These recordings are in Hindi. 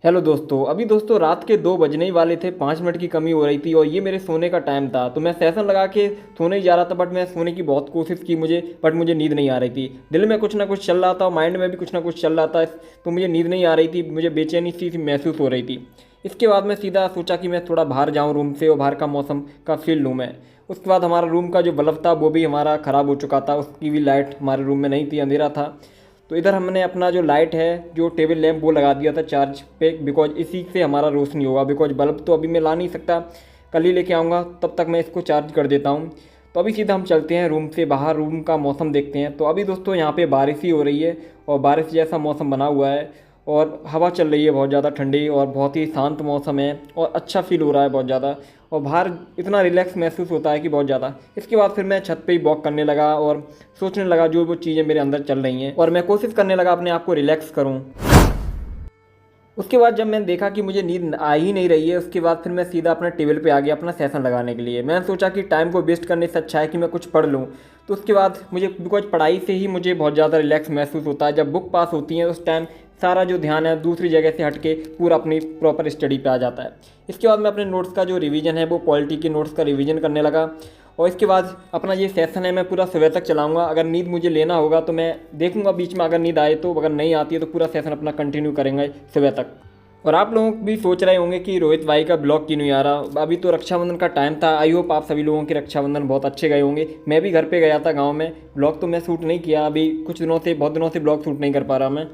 हेलो दोस्तों, अभी दोस्तों रात के 2 बजने ही वाले थे। 5 मिनट की कमी हो रही थी और ये मेरे सोने का टाइम था। तो मैं सेशन लगा के सोने ही जा रहा था, बट मैं सोने की बहुत कोशिश की बट मुझे नींद नहीं आ रही थी। दिल में कुछ ना कुछ चल रहा था, माइंड में भी कुछ ना कुछ चल रहा था। तो मुझे नींद नहीं आ रही थी, मुझे बेचैनी सी महसूस हो रही थी। इसके बाद मैं सीधा सोचा कि मैं थोड़ा बाहर जाऊँ रूम से और बाहर का मौसम का फील लूँ मैं। उसके बाद हमारा रूम का जो बल्ब था वो भी हमारा ख़राब हो चुका था, उसकी भी लाइट हमारे रूम में नहीं थी, अंधेरा था। तो इधर हमने अपना जो लाइट है, जो टेबल लैंप, वो लगा दिया था चार्ज पे, बिकॉज इसी से हमारा रोशनी होगा। बिकॉज बल्ब तो अभी मैं ला नहीं सकता, कल ही लेके आऊँगा, तब तक मैं इसको चार्ज कर देता हूँ। तो अभी सीधा हम चलते हैं रूम से बाहर, रूम का मौसम देखते हैं। तो अभी दोस्तों यहाँ पे बारिश ही हो रही है और बारिश जैसा मौसम बना हुआ है और हवा चल रही है बहुत ज़्यादा ठंडी, और बहुत ही शांत मौसम है और अच्छा फील हो रहा है बहुत ज़्यादा। और बाहर इतना रिलैक्स महसूस होता है कि बहुत ज़्यादा। इसके बाद फिर मैं छत पे ही वॉक करने लगा और सोचने लगा जो वो चीज़ें मेरे अंदर चल रही हैं, और मैं कोशिश करने लगा अपने आप को रिलैक्स करूँ। उसके बाद जब मैंने देखा कि मुझे नींद आ ही नहीं रही है, उसके बाद फिर मैं सीधा अपने टेबल पे आ गया अपना सेशन लगाने के लिए। मैंने सोचा कि टाइम को वेस्ट करने से अच्छा है कि मैं कुछ पढ़ लूँ। तो उसके बाद मुझे, बिकॉज पढ़ाई से ही मुझे बहुत ज़्यादा रिलैक्स महसूस होता है। जब बुक पास होती है उस टाइम सारा जो ध्यान है दूसरी जगह से हट के पूरा अपनी प्रॉपर स्टडी पे आ जाता है। इसके बाद मैं अपने नोट्स का जो रिवीजन है वो पॉलिटी के नोट्स का रिवीजन करने लगा। और इसके बाद अपना ये सेशन है मैं पूरा सुबह तक चलाऊंगा। अगर नींद मुझे लेना होगा तो मैं देखूंगा बीच में, अगर नींद आए तो, अगर नहीं आती है तो पूरा सेशन अपना कंटिन्यू करेंगे सुबह तक। और आप लोग भी सोच रहे होंगे कि रोहित भाई का ब्लॉग क्यों नहीं आ रहा। अभी तो रक्षाबंधन का टाइम था। आई होप आप सभी लोगों के रक्षाबंधन बहुत अच्छे गए होंगे। मैं भी घर पे गया था गांव में। ब्लॉग तो मैं शूट नहीं किया अभी कुछ दिनों से, बहुत दिनों से ब्लॉग शूट नहीं कर पा रहा मैं।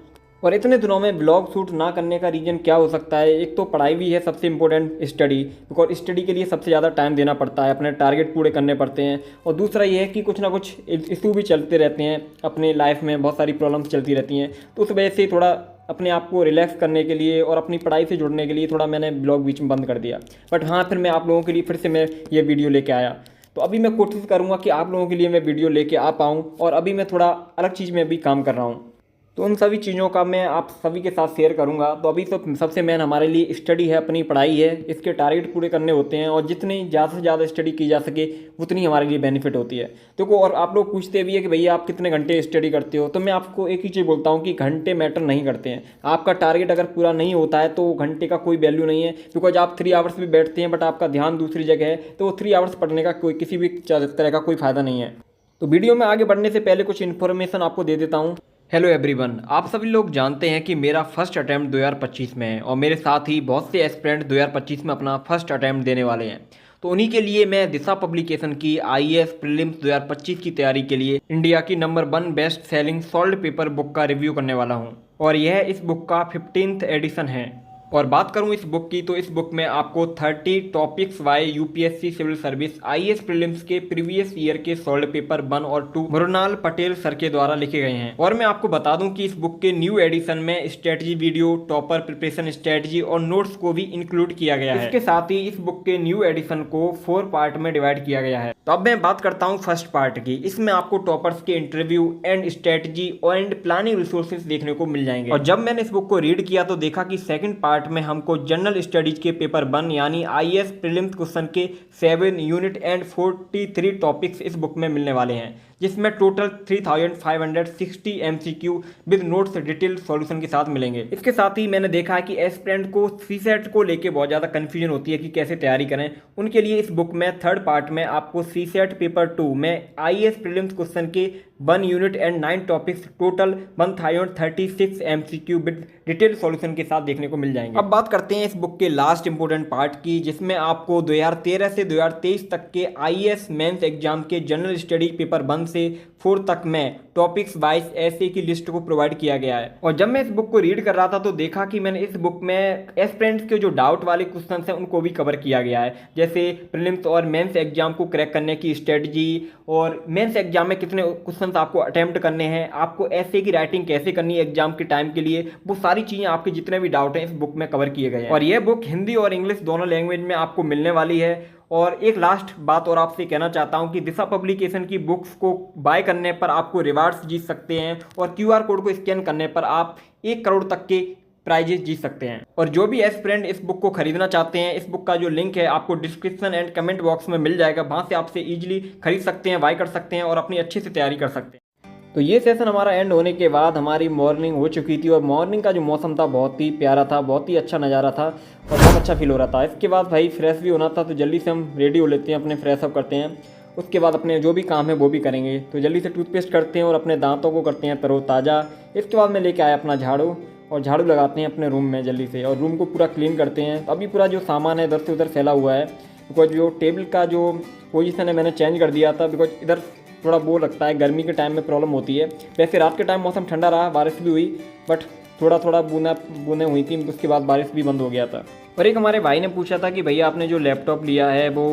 और इतने दिनों में ब्लॉग शूट ना करने का रीज़न क्या हो सकता है? एक तो पढ़ाई भी है, सबसे इंपॉर्टेंट स्टडी, बिकॉज स्टडी के लिए सबसे ज़्यादा टाइम देना पड़ता है, अपने टारगेट पूरे करने पड़ते हैं। और दूसरा ये है कि कुछ ना कुछ इशू भी चलते रहते हैं अपने लाइफ में, बहुत सारी प्रॉब्लम्स चलती रहती हैं। तो उस वजह से थोड़ा अपने आप को रिलैक्स करने के लिए और अपनी पढ़ाई से जुड़ने के लिए थोड़ा मैंने ब्लॉग बीच में बंद कर दिया। बट हाँ, फिर मैं आप लोगों के लिए फिर से मैं ये वीडियो लेके आया। तो अभी मैं कोशिश करूँगा कि आप लोगों के लिए मैं वीडियो लेके आ पाऊँ। और अभी मैं थोड़ा अलग चीज़ में भी काम कर रहा हूँ, तो उन सभी चीज़ों का मैं आप सभी के साथ शेयर करूंगा। तो अभी तो सबसे मेन हमारे लिए स्टडी है, अपनी पढ़ाई है, इसके टारगेट पूरे करने होते हैं। और जितनी ज़्यादा से ज़्यादा स्टडी की जा सके उतनी हमारे लिए बेनिफिट होती है। देखो, और आप लोग पूछते भी है कि भैया आप कितने घंटे स्टडी करते हो, तो मैं आपको एक ही चीज़ बोलता हूँ कि घंटे मैटर नहीं करते हैं। आपका टारगेट अगर पूरा नहीं होता है तो घंटे का कोई वैल्यू नहीं है। बिकॉज आप 3 आवर्स भी बैठते हैं बट आपका ध्यान दूसरी जगह है, तो वो 3 आवर्स पढ़ने का कोई किसी भी तरह का कोई फ़ायदा नहीं है। तो वीडियो में आगे बढ़ने से पहले कुछ इन्फॉर्मेशन आपको दे देता हूँ। हेलो एवरीवन, आप सभी लोग जानते हैं कि मेरा फर्स्ट अटैम्प्ट 2025 में है और मेरे साथ ही बहुत से एस्पिरेंट 2025 में अपना फर्स्ट अटैम्प्ट देने वाले हैं। तो उन्हीं के लिए मैं दिशा पब्लिकेशन की आईएएस प्रीलिम्स 2025 की तैयारी के लिए इंडिया की number 1 best selling solve paper book का रिव्यू करने वाला हूं। और यह इस बुक का 15th एडिशन है। और बात करूं इस बुक की, तो इस बुक में आपको 30 topics wise UPSC civil service IAS prelims के प्रीवियस ईयर के सॉल्व पेपर 1 और 2 मृणाल पटेल सर के द्वारा लिखे गए हैं। और मैं आपको बता दूं कि इस बुक के न्यू एडिशन में strategy video, topper preparation strategy और नोट्स को भी इंक्लूड किया गया है। इसके साथ ही इस बुक के न्यू एडिशन को 4 पार्ट में डिवाइड किया गया है। तो अब मैं बात करता हूँ फर्स्ट पार्ट की। इसमें आपको टॉपर्स के इंटरव्यू एंड स्ट्रेटजी और एंड प्लानिंग रिसोर्सेज देखने को मिल जाएंगे। और जब मैंने इस बुक को रीड किया तो देखा कि सेकंड पार्ट में हमको जनरल स्टडीज के पेपर 1 यानी आईएएस प्रीलिम्स क्वेश्चन के 7 यूनिट एंड 43 टॉपिक्स इस बुक में मिलने वाले हैं, जिसमें total 3560 MCQ with notes detail solution के साथ मिलेंगे। इसके साथ ही मैंने देखा है कि एस्पिरेंट को सीसेट को लेके बहुत ज़्यादा कंफ्यूजन होती है कि कैसे तैयारी करें। उनके लिए इस बुक में थर्ड पार्ट में आपको सीसेट पेपर 2 में आईएएस प्रीलिम्स क्वेश्चन के 1 unit and 9 topics total 1036 MCQ with detail solution के साथ देखने को मिल जाएंगे। अब बात करते हैं इस बुक के लास्ट इंपोर्टेंट पार्ट की, जिसमें आपको 2013 से 2023 तक के आईएएस मेंस एग्जाम के जनरल स्टडी पेपर 1 से 4 तक में टॉपिक्स वाइज ऐसे की लिस्ट को प्रोवाइड किया गया है। और जब मैं इस बुक को रीड कर रहा था तो देखा कि मैंने इस बुक में एस्पिरेंट्स के जो डाउट वाले क्वेश्चन हैं उनको भी कवर किया गया है, जैसे प्रीलिम्स और मेंस एग्जाम को क्रैक करने की स्ट्रेटजी, और मेंस एग्जाम में कितने क्वेश्चन आपको अटेम्प्ट करने हैं, आपको ऐसे की राइटिंग कैसे करनी है एग्जाम के टाइम के लिए, वो सारी चीज़ें आपके जितने भी डाउट हैं इस बुक में कवर किए गए हैं। और यह बुक हिंदी और इंग्लिश दोनों लैंग्वेज में आपको मिलने वाली है। और एक लास्ट बात और आपसे कहना चाहता हूं कि दिशा पब्लिकेशन की बुक्स को बाय करने पर आपको रिवार्ड्स जीत सकते हैं, और क्यूआर कोड को स्कैन करने पर आप 1 करोड़ तक के प्राइजेस जीत सकते हैं। और जो भी एस्पिरेंट इस बुक को खरीदना चाहते हैं, इस बुक का जो लिंक है आपको डिस्क्रिप्शन एंड कमेंट बॉक्स में मिल जाएगा। वहां से आपसे इजीली खरीद सकते हैं, बाय कर सकते हैं और अपनी अच्छे से तैयारी कर सकते हैं। तो ये सेशन हमारा एंड होने के बाद हमारी मॉर्निंग हो चुकी थी और मॉर्निंग का जो मौसम था बहुत ही प्यारा था, बहुत ही अच्छा नज़ारा था और बहुत अच्छा फील हो रहा था। इसके बाद भाई फ्रेश भी होना था, तो जल्दी से हम रेडी हो लेते हैं, अपने फ्रेश अप करते हैं। उसके बाद अपने जो भी काम है वो भी करेंगे, तो जल्दी से टूथपेस्ट करते हैं और अपने दांतों को करते हैं तरोताज़ा। इसके बाद मैं लेके आया अपना झाड़ू और झाड़ू लगाते हैं अपने रूम में जल्दी से और रूम को पूरा क्लीन करते हैं। तो अभी पूरा जो सामान है इधर से उधर फैला हुआ है, बिकॉज जो टेबल का जो पोजीशन है मैंने चेंज कर दिया था, बिकॉज इधर थोड़ा बोर लगता है, गर्मी के टाइम में प्रॉब्लम होती है। वैसे रात के टाइम मौसम ठंडा रहा, बारिश भी हुई, बट थोड़ा थोड़ा बूंदें हुई थी, उसके बाद बारिश भी बंद हो गया था। और एक हमारे भाई ने पूछा था कि भैया आपने जो लैपटॉप लिया है वो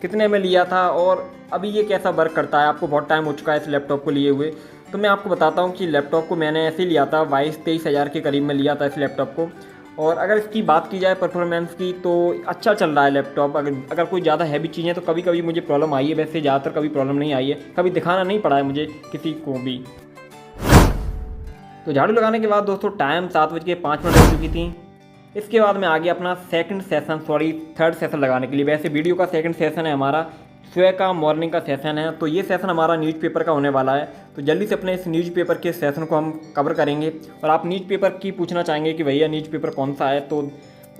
कितने में लिया था और अभी ये कैसा वर्क करता है, आपको बहुत टाइम हो चुका है इस लैपटॉप को लिए हुए। तो मैं आपको बताता हूँ कि लैपटॉप को मैंने ऐसे ही लिया था, 22-23 हज़ार के करीब में लिया था इस लैपटॉप को। और अगर इसकी बात की जाए परफॉर्मेंस की तो अच्छा चल रहा है लैपटॉप। अगर कोई ज़्यादा हैवी चीज़ है तो कभी कभी मुझे प्रॉब्लम आई है, वैसे ज़्यादातर कभी प्रॉब्लम नहीं आई है, कभी दिखाना नहीं पड़ा है मुझे किसी को भी। तो झाड़ू लगाने के बाद दोस्तों टाइम 7:05 हो चुकी थी। इसके बाद मैं आ गया अपना थर्ड सेशन लगाने के लिए। वैसे वीडियो का सेकंड सेशन है हमारा, सुबह का मॉर्निंग का सेशन है। तो ये सेशन हमारा न्यूज़पेपर का होने वाला है, तो जल्दी से अपने इस न्यूज़पेपर के सेशन को हम कवर करेंगे। और आप न्यूज़पेपर की पूछना चाहेंगे कि भैया न्यूज़पेपर कौन सा है, तो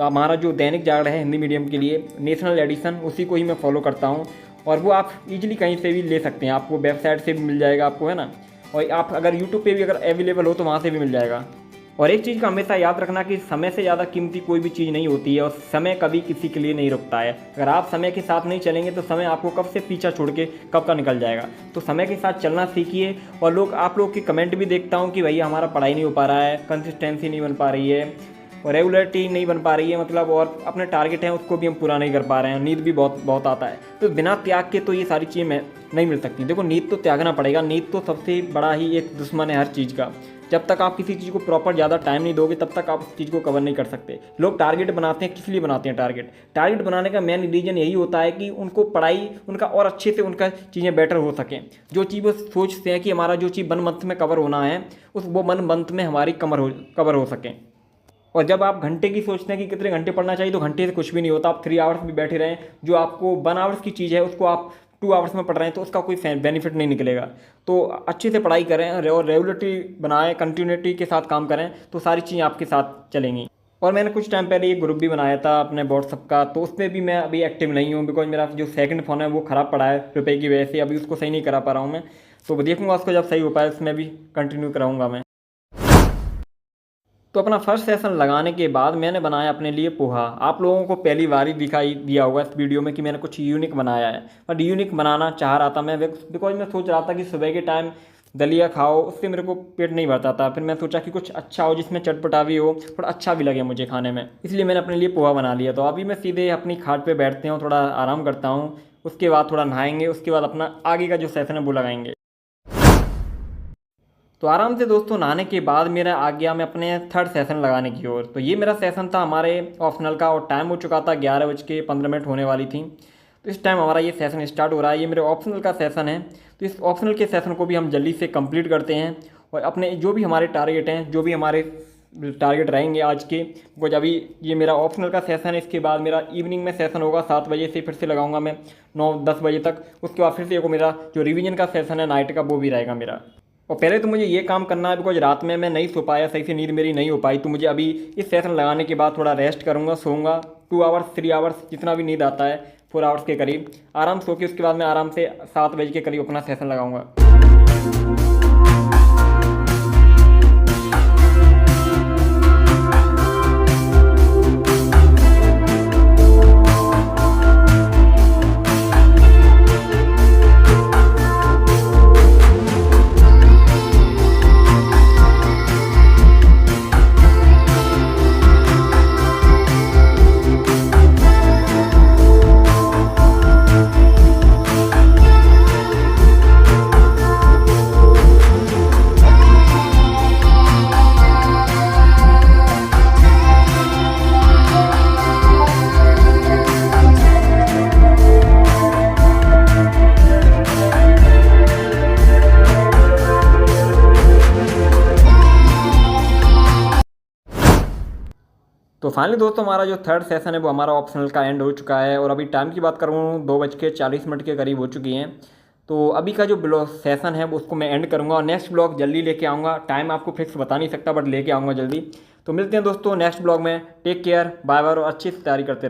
हमारा जो दैनिक जागरण है हिंदी मीडियम के लिए नेशनल एडिशन, उसी को ही मैं फॉलो करता हूँ। और वो आप इजीली कहीं से भी ले सकते हैं, आपको वेबसाइट से भी मिल जाएगा आपको, है ना। और आप अगर यूट्यूब पे भी अगर अवेलेबल हो तो वहाँ से भी मिल जाएगा। और एक चीज़ का हमेशा याद रखना कि समय से ज़्यादा कीमती कोई भी चीज़ नहीं होती है और समय कभी किसी के लिए नहीं रुकता है। अगर आप समय के साथ नहीं चलेंगे तो समय आपको कब से पीछा छोड़ के कब का निकल जाएगा। तो समय के साथ चलना सीखिए। और आप लोग की कमेंट भी देखता हूँ कि भैया हमारा पढ़ाई नहीं हो पा रहा है, कंसिस्टेंसी नहीं बन पा रही है और रेगुलरिटी नहीं बन पा रही है, मतलब और अपने टारगेट हैं उसको भी हम पूरा नहीं कर पा रहे हैं, नींद भी बहुत बहुत आता है। तो बिना त्याग के तो ये सारी चीज़ें नहीं मिल सकती। देखो नींद तो त्यागना पड़ेगा, नींद तो सबसे बड़ा ही एक दुश्मन है हर चीज़ का। जब तक आप किसी चीज़ को प्रॉपर ज़्यादा टाइम नहीं दोगे तब तक आप उस चीज़ को कवर नहीं कर सकते। लोग टारगेट बनाते हैं, किस लिए बनाते हैं टारगेट बनाने का मेन रीज़न यही होता है कि उनको पढ़ाई उनका और अच्छे से उनका चीज़ें बेटर हो सकें। जो चीज़ वो सोचते हैं कि हमारा जो चीज़ 1 मंथ में कवर होना है वो 1 मंथ में हमारी कवर हो सकें। और जब आप घंटे की सोचते हैं कि कितने घंटे पढ़ना चाहिए, तो घंटे से कुछ भी नहीं होता। आप 3 आवर्स भी बैठे रहें, जो आपको 1 आवर्स की चीज़ है उसको आप 2 आवर्स में पढ़ रहे हैं तो उसका कोई बेनिफिट नहीं निकलेगा। तो अच्छे से पढ़ाई करें और रेगुलरिटी बनाएं, कंटिन्यूटी के साथ काम करें, तो सारी चीज़ें आपके साथ चलेंगी। और मैंने कुछ टाइम पहले एक ग्रुप भी बनाया था अपने व्हाट्सअप का, तो उसमें भी मैं अभी एक्टिव नहीं हूँ, बिकॉज मेरा जो सेकंड फ़ोन है वो ख़राब पड़ा है रुपये की वजह से, अभी उसको सही नहीं करा पा रहा हूँ मैं। तो देखूँगा उसको, जब सही हो पाए उसमें भी कंटिन्यू कराऊँगा मैं। तो अपना फर्स्ट सेशन लगाने के बाद मैंने बनाया अपने लिए पोहा। आप लोगों को पहली बार ही दिखाई दिया होगा इस वीडियो में कि मैंने कुछ यूनिक बनाया है, बट यूनिक बनाना चाह रहा था मैं, बिकॉज मैं सोच रहा था कि सुबह के टाइम दलिया खाओ, उससे मेरे को पेट नहीं भरता था। फिर मैं सोचा कि कुछ अच्छा हो जिसमें चटपटा भी हो, थोड़ा अच्छा भी लगे मुझे खाने में, इसलिए मैंने अपने लिए पोहा बना लिया। तो अभी मैं सीधे अपनी खाट पर बैठते हूँ, थोड़ा आराम करता हूँ, उसके बाद थोड़ा नहाएंगे, उसके बाद अपना आगे का जो सेशन है वो लगाएंगे। तो आराम से दोस्तों नहाने के बाद मेरा आ गया मैं अपने थर्ड सेशन लगाने की ओर। तो ये मेरा सेशन था हमारे ऑप्शनल का और टाइम हो चुका था 11:15 होने वाली थी। तो इस टाइम हमारा ये सेशन स्टार्ट हो रहा है। ये मेरे ऑप्शनल का सेशन है, तो इस ऑप्शनल के सेशन को भी हम जल्दी से कंप्लीट करते हैं और अपने जो भी हमारे टारगेट हैं, जो भी हमारे टारगेट रहेंगे आज के, कुछ अभी ये मेरा ऑप्शनल का सेशन है। इसके बाद मेरा इवनिंग में सेशन होगा 7 बजे से, फिर से लगाऊंगा मैं 9-10 बजे तक। उसके बाद फिर से मेरा जो रिवीजन का सेशन है नाइट का, वो भी रहेगा मेरा। और पहले तो मुझे ये काम करना है, बिकॉज रात में मैं नहीं सो पाया, सही से नींद मेरी नहीं हो पाई। तो मुझे अभी इस सेशन लगाने के बाद थोड़ा रेस्ट करूँगा, सोऊंगा 2 आवर्स 3 आवर्स जितना भी नींद आता है, 4 आवर्स के करीब आराम सो के उसके बाद मैं आराम से 7 बजे के करीब अपना सेशन लगाऊंगा। तो फाइनली दोस्तों हमारा जो थर्ड सेशन है वो हमारा ऑप्शनल का एंड हो चुका है। और अभी टाइम की बात करूँ 2:40 के करीब हो चुकी हैं। तो अभी का जो ब्लॉग सेशन है उसको मैं एंड करूँगा और नेक्स्ट ब्लॉग जल्दी लेके आऊँगा। टाइम आपको फिक्स बता नहीं सकता बट लेके आऊँगा जल्दी। तो मिलते हैं दोस्तों नेक्स्ट ब्लॉग में। टेक केयर, बाय बाय और अच्छी से तैयारी करते